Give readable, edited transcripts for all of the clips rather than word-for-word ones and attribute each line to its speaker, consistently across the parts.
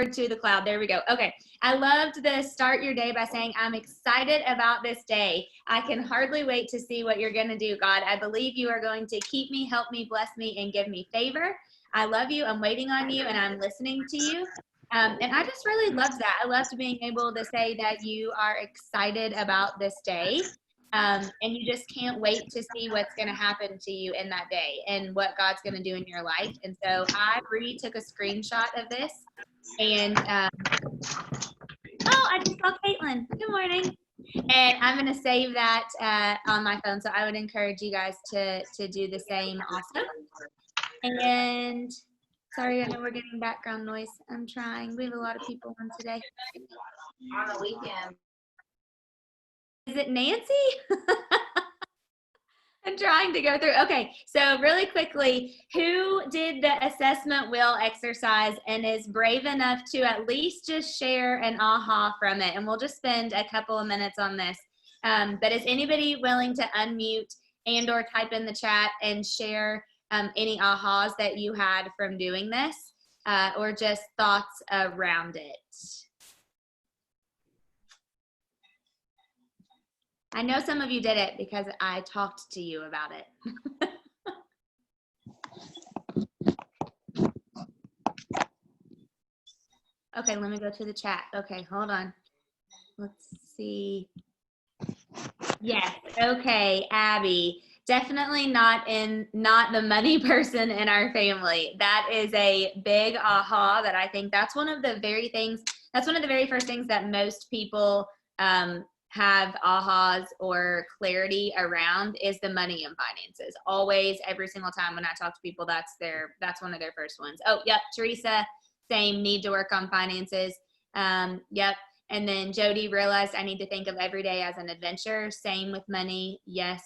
Speaker 1: to the cloud. There we go. Okay. I loved the start your day by saying, I'm excited about this day. I can hardly wait to see what you're going to do, God. I believe you are going to keep me, help me, bless me, and give me favor. I love you. I'm waiting on you, and I'm listening to you. And I just really loved that. I loved being able to say that you are excited about this day. And you just can't wait to see what's going to happen to you in that day and what God's going to do in your life. And so I took a screenshot of this. And I just saw Caitlin. Good morning. And I'm going to save that on my phone. So I would encourage you guys to do the same also. And sorry, I know we're getting background noise. I'm trying. We have a lot of people on today.
Speaker 2: On the weekend.
Speaker 1: Is it Nancy? I'm trying to go through. Okay, so really quickly, who did the assessment wheel exercise and is brave enough to at least just share an aha from it? And we'll just spend a couple of minutes on this. But is anybody willing to unmute and or type in the chat and share any ahas that you had from doing this or just thoughts around it? I know some of you did it because I talked to you about it. Okay, let me go to the chat. Okay, hold on. Let's see. Yes, okay, Abby. Definitely not the money person in our family. That is a big aha that I think that's one of the very first things that most people have ahas or clarity around is the money and finances. Always, every single time when I talk to people, that's one of their first ones. Oh, yep, Teresa, same, need to work on finances. Yep. And then Jody realized I need to think of every day as an adventure. Same with money. Yes,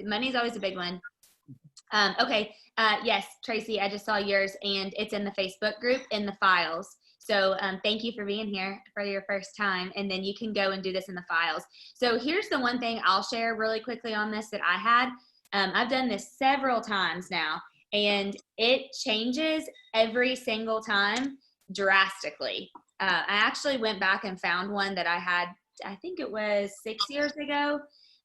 Speaker 1: money is always a big one. Okay. Yes, Tracy, I just saw yours and it's in the Facebook group in the files. So thank you for being here for your first time. And then you can go and do this in the files. So here's the one thing I'll share really quickly on this that I had. I've done this several times now, and it changes every single time drastically. I actually went back and found one that I had, I think it was 6 years ago.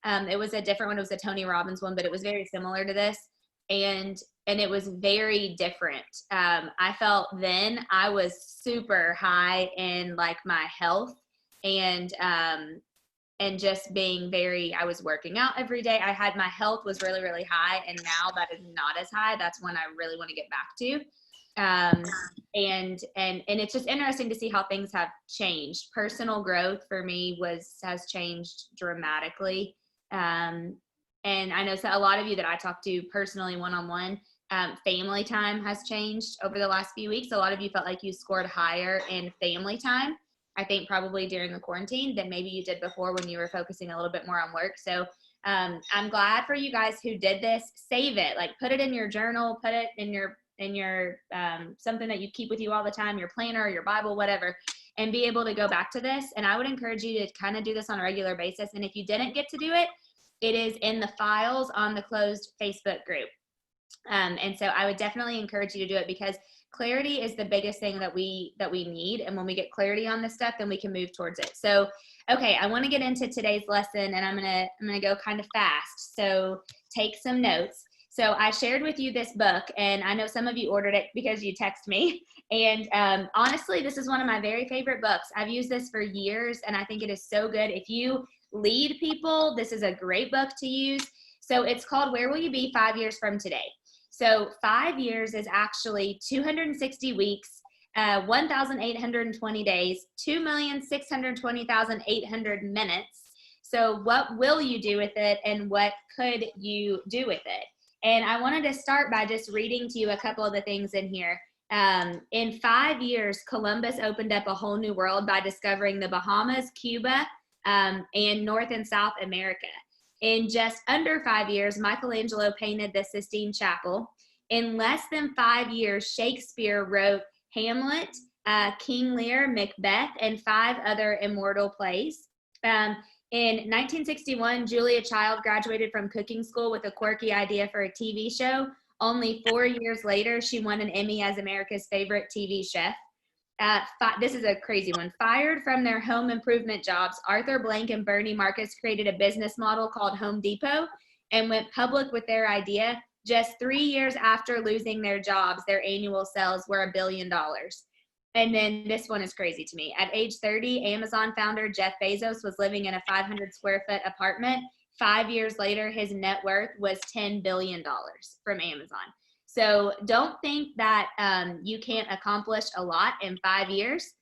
Speaker 1: It was a different one. It was a Tony Robbins one, but it was very similar to this. And it was very different. I felt then I was super high in like my health and just being I was working out every day. My health was really, really high. And now that is not as high. That's when I really want to get back to. And it's just interesting to see how things have changed. Personal growth for me has changed dramatically. And I know a lot of you that I talk to personally one-on-one, family time has changed over the last few weeks. A lot of you felt like you scored higher in family time, I think probably during the quarantine than maybe you did before when you were focusing a little bit more on work. So I'm glad for you guys who did this. Save it, like put it in your journal, put it in your something that you keep with you all the time, your planner, your Bible, whatever, and be able to go back to this. And I would encourage you to kind of do this on a regular basis. And if you didn't get to do it, it is in the files on the closed Facebook group. And so I would definitely encourage you to do it because clarity is the biggest thing that we need. And when we get clarity on this stuff, then we can move towards it. So, okay, I want to get into today's lesson and I'm going to go kind of fast. So take some notes. So I shared with you this book and I know some of you ordered it because you text me. And honestly, this is one of my very favorite books. I've used this for years and I think it is so good. If you lead people, this is a great book to use. So it's called Where Will You Be 5 Years from Today? So 5 years is actually 260 weeks, 1,820 days, 2,620,800 minutes. So what will you do with it and what could you do with it? And I wanted to start by just reading to you a couple of the things in here. In 5 years, Columbus opened up a whole new world by discovering the Bahamas, Cuba, and North and South America. In just under 5 years, Michelangelo painted the Sistine Chapel. In less than 5 years, Shakespeare wrote Hamlet, King Lear, Macbeth, and 5 other immortal plays. In 1961, Julia Child graduated from cooking school with a quirky idea for a TV show. Only 4 years later, she won an Emmy as America's favorite TV chef. This is a crazy one. Fired from their home improvement jobs, Arthur Blank and Bernie Marcus created a business model called Home Depot and went public with their idea. Just 3 years after losing their jobs, their annual sales were $1 billion. And then this one is crazy to me. At age 30, Amazon founder Jeff Bezos was living in a 500 square foot apartment. 5 years later, his net worth was $10 billion from Amazon. So don't think that you can't accomplish a lot in 5 years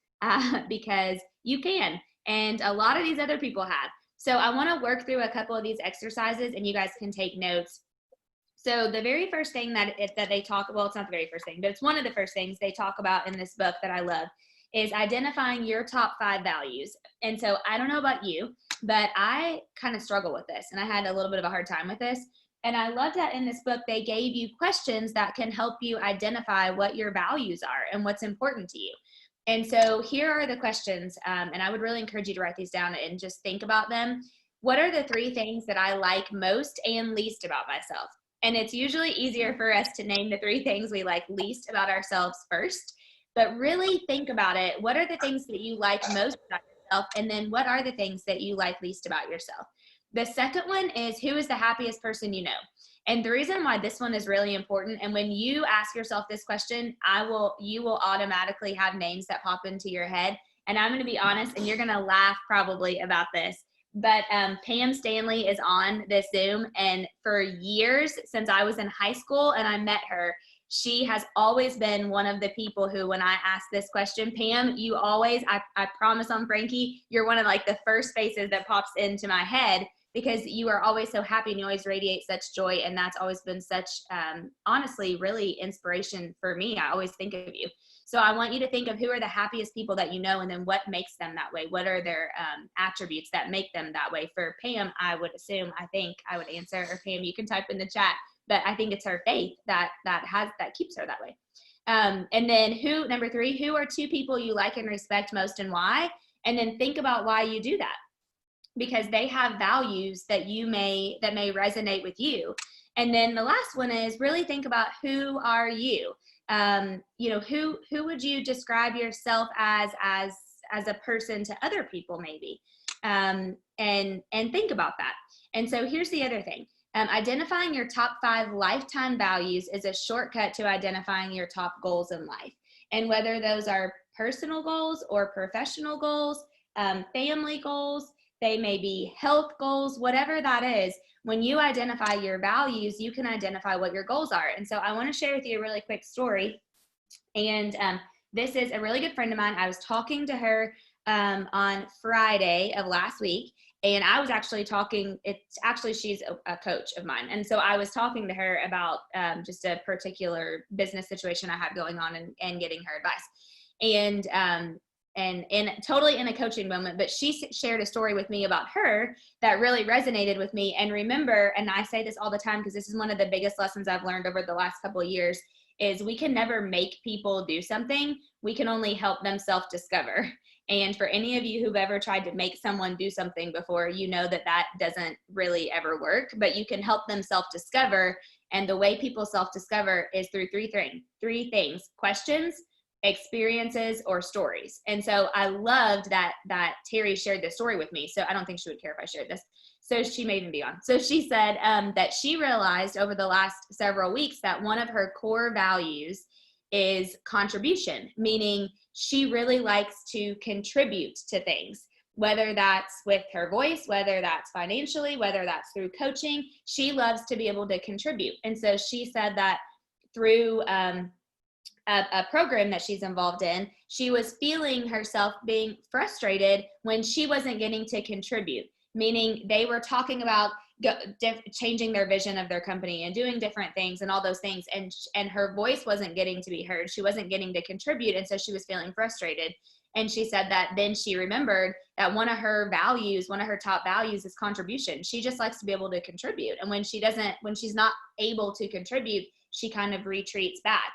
Speaker 1: because you can. And a lot of these other people have. So I want to work through a couple of these exercises and you guys can take notes. So the very first thing that they talk, well, it's not the very first thing, but it's one of the first things they talk about in this book that I love is identifying your top 5 values. And so I don't know about you, but I kind of struggle with this and I had a little bit of a hard time with this. And I love that in this book, they gave you questions that can help you identify what your values are and what's important to you. And so here are the questions, and I would really encourage you to write these down and just think about them. What are the 3 things that I like most and least about myself? And it's usually easier for us to name the 3 things we like least about ourselves first, but really think about it. What are the things that you like most about yourself? And then what are the things that you like least about yourself? The second one is, who is the happiest person you know? And the reason why this one is really important, and when you ask yourself this question, you will automatically have names that pop into your head. And I'm going to be honest, and you're going to laugh probably about this, but Pam Stanley is on this Zoom, and for years since I was in high school and I met her, she has always been one of the people who, when I ask this question, Pam, you always, I promise on Frankie, you're one of like the first faces that pops into my head because you are always so happy and you always radiate such joy. And that's always been such, honestly, really inspiration for me. I always think of you. So I want you to think of who are the happiest people that you know, and then what makes them that way. What are their attributes that make them that way? For Pam, I would assume, I think I would answer, or Pam, you can type in the chat, but I think it's her faith that keeps her that way. And then number 3, who are 2 people you like and respect most and why? And then think about why you do that, because they have values that may resonate with you. And then the last one is really think about, who are you? Who would you describe yourself as a person to other people maybe? And think about that. And so here's the other thing. Identifying your top 5 lifetime values is a shortcut to identifying your top goals in life. And whether those are personal goals or professional goals, family goals, they may be health goals, whatever that is. When you identify your values, you can identify what your goals are. And so I want to share with you a really quick story. And this is a really good friend of mine. I was talking to her on Friday of last week. And I was actually she's a coach of mine. And so I was talking to her about just a particular business situation I had going on and getting her advice. And totally in a coaching moment, but she shared a story with me about her that really resonated with me. And remember, and I say this all the time because this is one of the biggest lessons I've learned over the last couple of years, is we can never make people do something. We can only help them self-discover. And for any of you who've ever tried to make someone do something before, you know that doesn't really ever work, but you can help them self-discover. And the way people self-discover is through 3 things: questions, experiences, or stories. And so I loved that Terry shared this story with me. So I don't think she would care if I shared this. So she may even be on. So she said that she realized over the last several weeks that one of her core values is contribution, meaning she really likes to contribute to things, whether that's with her voice, whether that's financially, whether that's through coaching. She loves to be able to contribute. And so she said that through a program that she's involved in, she was feeling herself being frustrated when she wasn't getting to contribute, meaning they were talking about changing their vision of their company and doing different things and all those things. And her voice wasn't getting to be heard. She wasn't getting to contribute. And so she was feeling frustrated. And she said that then she remembered that one of her top values is contribution. She just likes to be able to contribute. And when she's not able to contribute, she kind of retreats back.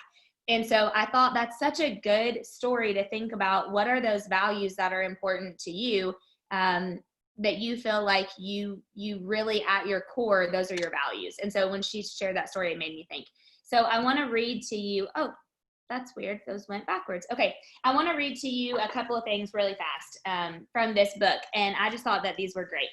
Speaker 1: And so I thought that's such a good story to think about. What are those values that are important to you, that you feel like you really at your core, those are your values. And so when she shared that story, it made me think. So I want to read to you. Oh, that's weird. Those went backwards. Okay, I want to read to you a couple of things really fast from this book, and I just thought that these were great.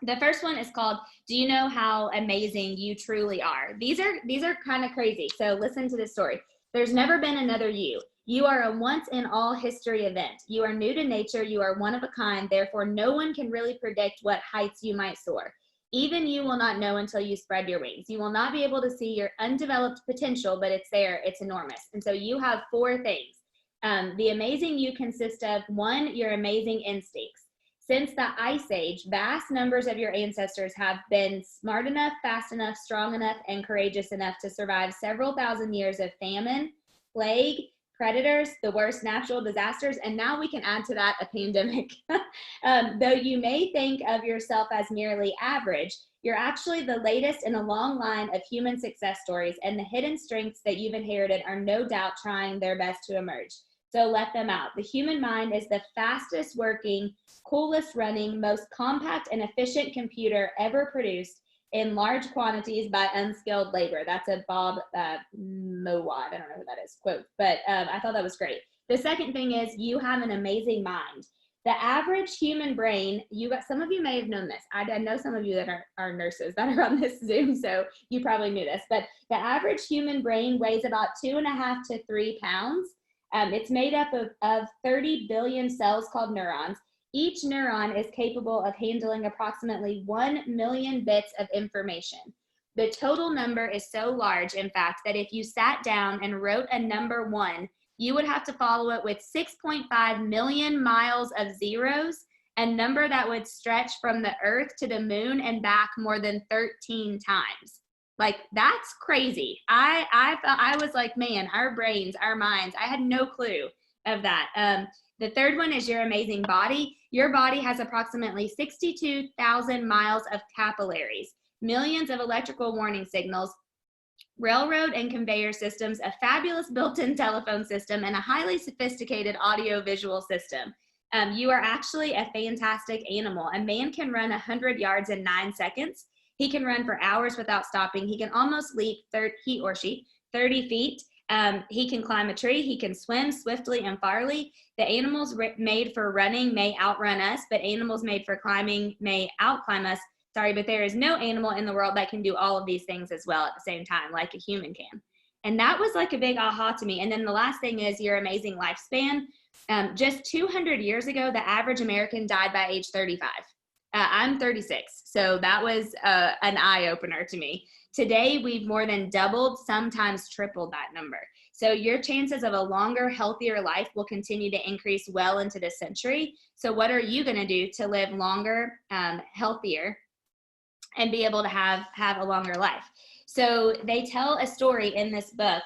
Speaker 1: The first one is called, Do You Know How Amazing You Truly Are? These are kind of crazy, so listen to this story. There's never been another you. You are a once-in-all history event. You are new to nature. You are one of a kind. Therefore, no one can really predict what heights you might soar. Even you will not know until you spread your wings. You will not be able to see your undeveloped potential, but it's there. It's enormous. And so you have four things. The amazing you consists of, one, your amazing instincts. Since the Ice Age, vast numbers of your ancestors have been smart enough, fast enough, strong enough, and courageous enough to survive several thousand years of famine, plague, predators, the worst natural disasters, and now we can add to that a pandemic. Though you may think of yourself as merely average, you're actually the latest in a long line of human success stories, and the hidden strengths that you've inherited are no doubt trying their best to emerge. So let them out. The human mind is the fastest working, coolest running, most compact and efficient computer ever produced in large quantities by unskilled labor. That's a Bob Mowat, I don't know who that is, quote, but I thought that was great. The second thing is you have an amazing mind. The average human brain, some of you may have known this. I know some of you that are nurses that are on this Zoom, so you probably knew this, but the average human brain weighs about 2.5 to 3 pounds. It's made up of 30 billion cells called neurons. Each neuron is capable of handling approximately 1 million bits of information. The total number is so large, in fact, that if you sat down and wrote a number 1, you would have to follow it with 6.5 million miles of zeros, a number that would stretch from the Earth to the moon and back more than 13 times. Like, that's crazy. I was like, man, our brains, our minds, I had no clue of that. The third one is your amazing body. Your body has approximately 62,000 miles of capillaries, millions of electrical warning signals, railroad and conveyor systems, a fabulous built-in telephone system, and a highly sophisticated audio-visual system. You are actually a fantastic animal. A man can run 100 yards in 9 seconds. He can run for hours without stopping. He can almost leap, he or she, 30 feet. He can climb a tree. He can swim swiftly and farly. The animals made for running may outrun us, but animals made for climbing may outclimb us. Sorry, but there is no animal in the world that can do all of these things as well at the same time, like a human can. And that was like a big aha to me. And then the last thing is your amazing lifespan. Just 200 years ago, the average American died by age 35. I'm 36, so that was an eye-opener to me. Today, we've more than doubled, sometimes tripled that number. So your chances of a longer, healthier life will continue to increase well into this century. So what are you going to do to live longer, healthier, and be able to have a longer life? So they tell a story in this book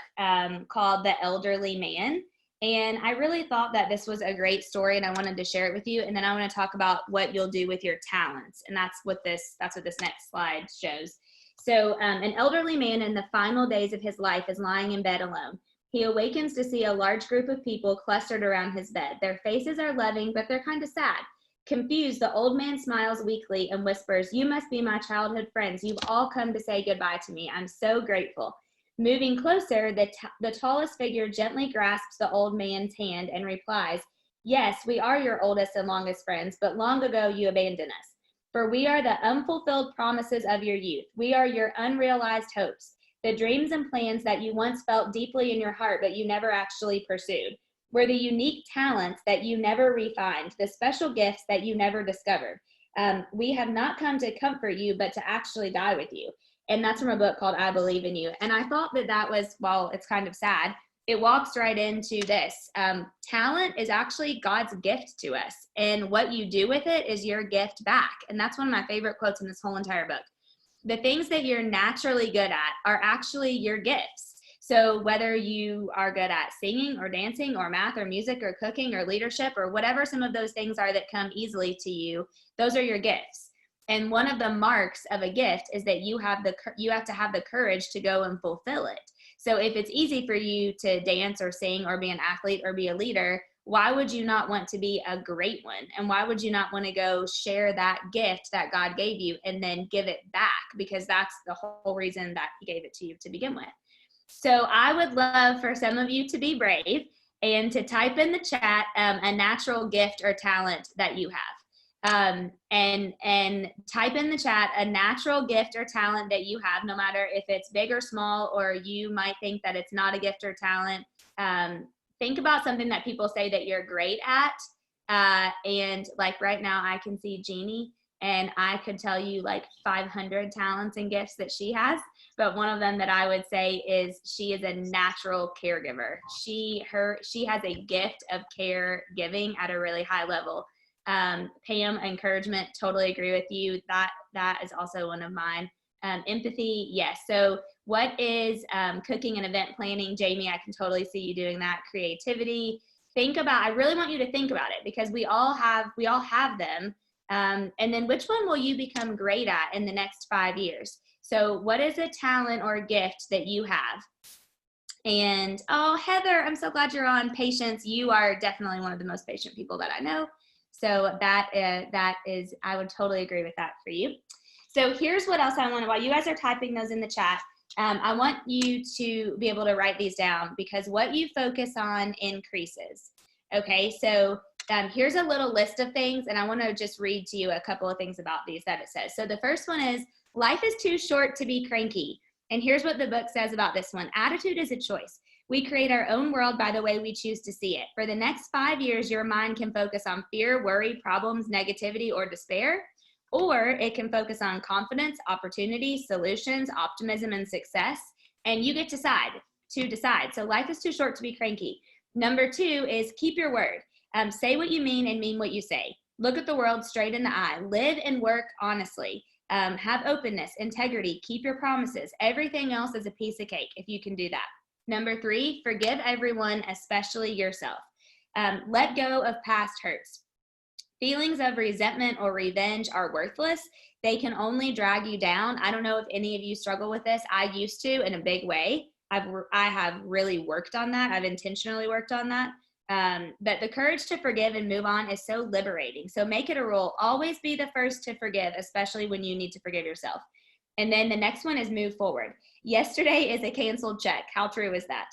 Speaker 1: called The Elderly Man. And I really thought that this was a great story, and I wanted to share it with you. And then I want to talk about what you'll do with your talents. And that's what this next slide shows. So an elderly man in the final days of his life is lying in bed alone. He awakens to see a large group of people clustered around his bed. Their faces are loving, but they're kind of sad. Confused, the old man smiles weakly and whispers, "You must be my childhood friends. You've all come to say goodbye to me. I'm so grateful." Moving closer, the tallest figure gently grasps the old man's hand and replies, "Yes, we are your oldest and longest friends, but long ago you abandoned us. For we are the unfulfilled promises of your youth. We are your unrealized hopes, the dreams and plans that you once felt deeply in your heart, but you never actually pursued. We're the unique talents that you never refined, the special gifts that you never discovered. We have not come to comfort you, but to actually die with you." And that's from a book called I Believe in You. And I thought that was, while it's kind of sad, it walks right into this. Talent is actually God's gift to us. And what you do with it is your gift back. And that's one of my favorite quotes in this whole entire book. The things that you're naturally good at are actually your gifts. So whether you are good at singing or dancing or math or music or cooking or leadership or whatever some of those things are that come easily to you, those are your gifts. And one of the marks of a gift is that you have to have the courage to go and fulfill it. So if it's easy for you to dance or sing or be an athlete or be a leader, why would you not want to be a great one? And why would you not want to go share that gift that God gave you and then give it back? Because that's the whole reason that he gave it to you to begin with. So I would love for some of you to be brave and to type in the chat a natural gift or talent that you have. And type in the chat a natural gift or talent that you have, no matter if it's big or small, or you might think that it's not a gift or talent. Think about something that people say that you're great at. And like right now, I can see Jeannie, and I could tell you like 500 talents and gifts that she has. But one of them that I would say is she is a natural caregiver. She has a gift of caregiving at a really high level. Pam, encouragement, totally agree with you. That is also one of mine. Empathy, yes. So what is cooking and event planning? Jamie, I can totally see you doing that. Creativity. I really want you to think about it, because we all have them. And then which one will you become great at in the next 5 years? So what is a talent or a gift that you have? And oh, Heather, I'm so glad you're on. Patience. You are definitely one of the most patient people that I know. So that is, I would totally agree with that for you. So here's what else I want to, while you guys are typing those in the chat, I want you to be able to write these down, because what you focus on increases. Okay, so here's a little list of things, and I want to just read to you a couple of things about these that it says. So the first one is, life is too short to be cranky. And here's what the book says about this one. Attitude is a choice. We create our own world by the way we choose to see it. For the next 5 years, your mind can focus on fear, worry, problems, negativity, or despair. Or it can focus on confidence, opportunity, solutions, optimism, and success. And you get to decide. So life is too short to be cranky. Number 2 is keep your word. Say what you mean and mean what you say. Look at the world straight in the eye. Live and work honestly. Have openness, integrity, keep your promises. Everything else is a piece of cake if you can do that. Number 3, forgive everyone, especially yourself. Let go of past hurts. Feelings of resentment or revenge are worthless. They can only drag you down. I don't know if any of you struggle with this. I used to, in a big way. I have really worked on that. I've intentionally worked on that. But the courage to forgive and move on is so liberating. So make it a rule. Always be the first to forgive, especially when you need to forgive yourself. And then the next one is move forward. Yesterday is a canceled check. How true is that?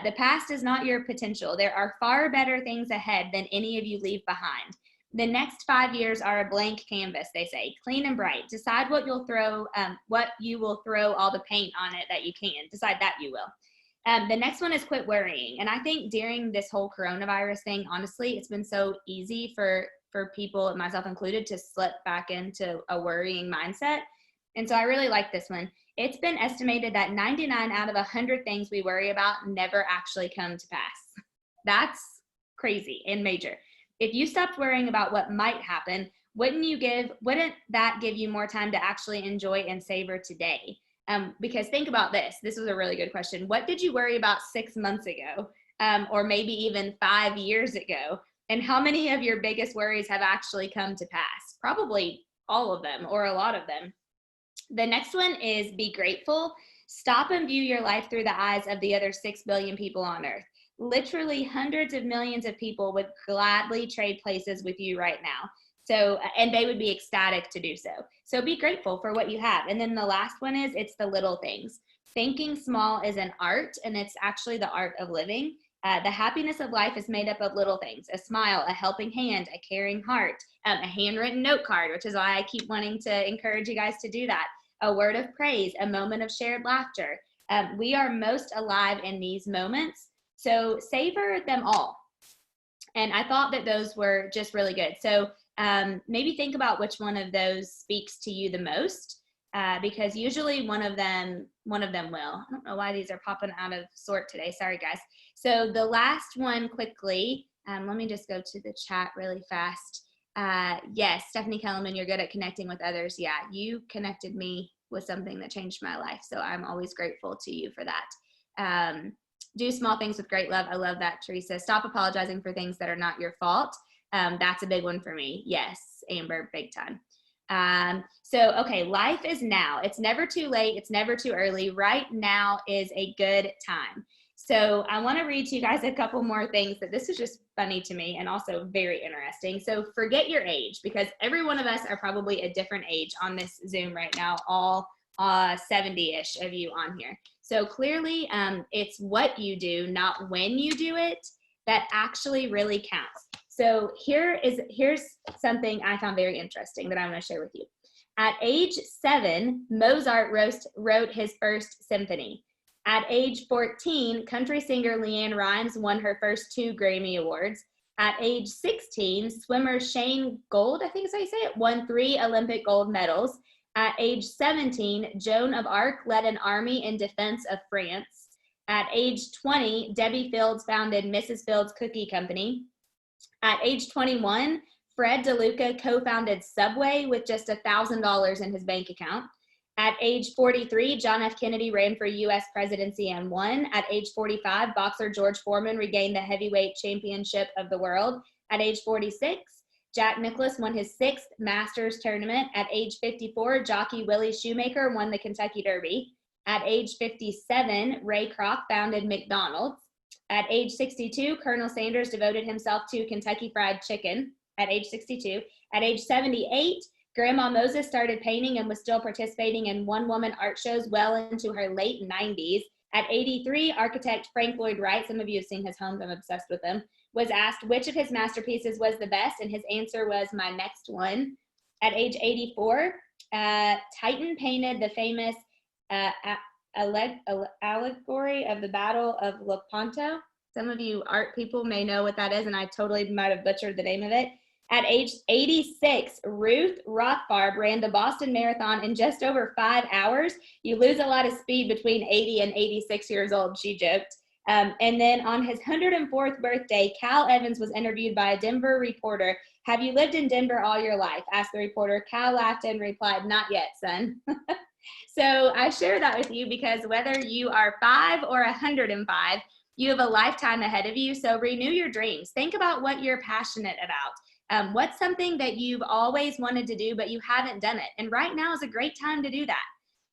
Speaker 1: The past is not your potential. There are far better things ahead than any of you leave behind. The next 5 years are a blank canvas, they say, clean and bright. Decide what you will throw all the paint on it that you can. Decide that you will. The next one is quit worrying. And I think during this whole coronavirus thing, honestly, it's been so easy for people, myself included, to slip back into a worrying mindset. And so I really like this one. It's been estimated that 99 out of 100 things we worry about never actually come to pass. That's crazy and major. If you stopped worrying about what might happen, wouldn't that give you more time to actually enjoy and savor today? Because think about this. This was a really good question. What did you worry about 6 months ago? Or maybe even 5 years ago? And how many of your biggest worries have actually come to pass? Probably all of them, or a lot of them. The next one is be grateful. Stop and view your life through the eyes of the other 6 billion people on earth. Literally hundreds of millions of people would gladly trade places with you right now. So, and they would be ecstatic to do so. So be grateful for what you have. And then the last one is, it's the little things. Thinking small is an art, and it's actually the art of living. The happiness of life is made up of little things: a smile, a helping hand, a caring heart, a handwritten note card, which is why I keep wanting to encourage you guys to do that. A word of praise, a moment of shared laughter. We are most alive in these moments. So savor them all. And I thought that those were just really good. So maybe think about which one of those speaks to you the most, because usually one of them will. I don't know why these are popping out of sort today. Sorry, guys. So the last one quickly, let me just go to the chat really fast. Yes, Stephanie Kellerman, you're good at connecting with others. Yeah, you connected me with something that changed my life. So I'm always grateful to you for that. Do small things with great love. I love that, Teresa. Stop apologizing for things that are not your fault. That's a big one for me. Yes, Amber, big time. So, okay, life is now. It's never too late. It's never too early. Right now is a good time. So I want to read to you guys a couple more things that this is just funny to me and also very interesting. So forget your age, because every one of us are probably a different age on this Zoom right now, all 70-ish of you on here. So clearly it's what you do, not when you do it, that actually really counts. So here's something I found very interesting that I want to share with you. At age 7, Mozart wrote his first symphony. At age 14, country singer LeAnn Rimes won her first 2 Grammy Awards. At age 16, swimmer Shane Gold, I think is how you say it, won 3 Olympic gold medals. At age 17, Joan of Arc led an army in defense of France. At age 20, Debbie Fields founded Mrs. Fields Cookie Company. At age 21, Fred DeLuca co-founded Subway with just $1,000 in his bank account. At age 43, John F. Kennedy ran for U.S. presidency and won. At age 45, boxer George Foreman regained the heavyweight championship of the world. At age 46, Jack Nicklaus won his 6th Masters tournament. At age 54, jockey Willie Shoemaker won the Kentucky Derby. At age 57, Ray Kroc founded McDonald's. At age 62, Colonel Sanders devoted himself to Kentucky Fried Chicken. At age 62. At age 78, Grandma Moses started painting and was still participating in one-woman art shows well into her late 90s. At 83, architect Frank Lloyd Wright, some of you have seen his homes, I'm obsessed with them, was asked which of his masterpieces was the best, and his answer was my next one. At age 84, Titan painted the famous allegory of the Battle of Lepanto. Some of you art people may know what that is, and I totally might have butchered the name of it. At age 86, Ruth Rothbarb ran the Boston Marathon in just over 5 hours. You lose a lot of speed between 80 and 86 years old, she joked. And then on his 104th birthday, Cal Evans was interviewed by a Denver reporter. Have you lived in Denver all your life? Asked the reporter. Cal laughed and replied, not yet, son. So I share that with you because whether you are 5 or 105, you have a lifetime ahead of you. So renew your dreams. Think about what you're passionate about. What's something that you've always wanted to do, but you haven't done it? And right now is a great time to do that.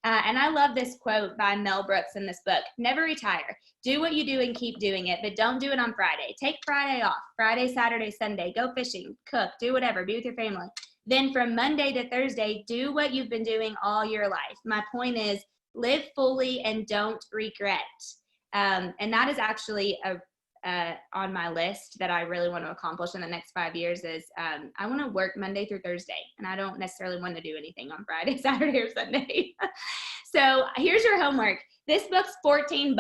Speaker 1: And I love this quote by Mel Brooks in this book. Never retire. Do what you do and keep doing it, but don't do it on Friday. Take Friday off. Friday, Saturday, Sunday. Go fishing, cook, do whatever. Be with your family. Then from Monday to Thursday, do what you've been doing all your life. My point is live fully and don't regret. And that is actually on my list that I really want to accomplish in the next 5 years is I want to work Monday through Thursday, and I don't necessarily want to do anything on Friday, Saturday, or Sunday. So here's your homework. This book's $14,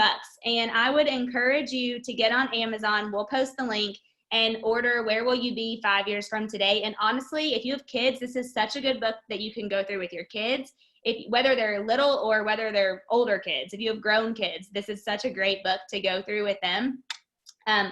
Speaker 1: and I would encourage you to get on Amazon. We'll post the link and order Where Will You Be 5 Years From Today. And honestly, if you have kids, this is such a good book that you can go through with your kids. Whether they're little or whether they're older kids, if you have grown kids, this is such a great book to go through with them.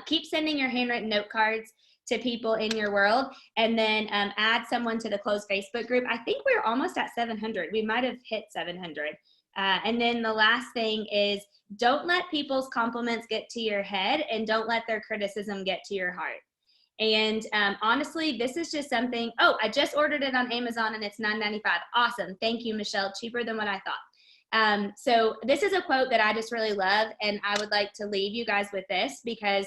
Speaker 1: Keep sending your handwritten note cards to people in your world, and then add someone to the closed Facebook group. I think we're almost at 700. We might have hit 700. And then the last thing is don't let people's compliments get to your head, and don't let their criticism get to your heart. And honestly, this is just something, I just ordered it on Amazon and it's $9.95. Awesome. Thank you, Michelle. Cheaper than what I thought. So this is a quote that I just really love, and I would like to leave you guys with this because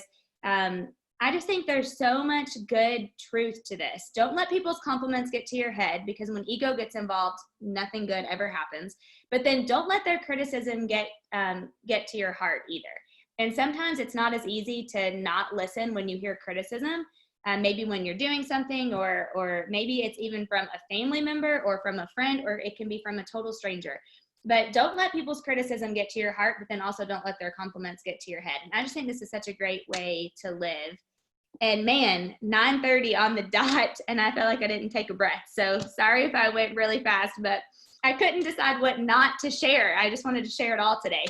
Speaker 1: I just think there's so much good truth to this. Don't let people's compliments get to your head, because when ego gets involved, nothing good ever happens. But then don't let their criticism get to your heart either. And sometimes it's not as easy to not listen when you hear criticism. Maybe when you're doing something, or maybe it's even from a family member or from a friend, or it can be from a total stranger. But don't let people's criticism get to your heart, but then also don't let their compliments get to your head. And I just think this is such a great way to live. And man, 9:30 on the dot, and I felt like I didn't take a breath. So sorry if I went really fast, but I couldn't decide what not to share. I just wanted to share it all today.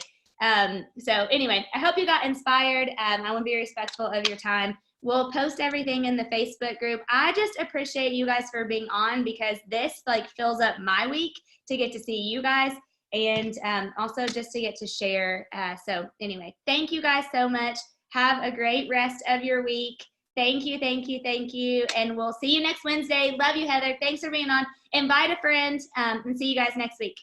Speaker 1: So anyway, I hope you got inspired. I want to be respectful of your time. We'll post everything in the Facebook group. I just appreciate you guys for being on, because this fills up my week to get to see you guys, and also just to get to share. So anyway, thank you guys so much. Have a great rest of your week. Thank you, thank you, thank you. And we'll see you next Wednesday. Love you, Heather. Thanks for being on. Invite a friend, and see you guys next week.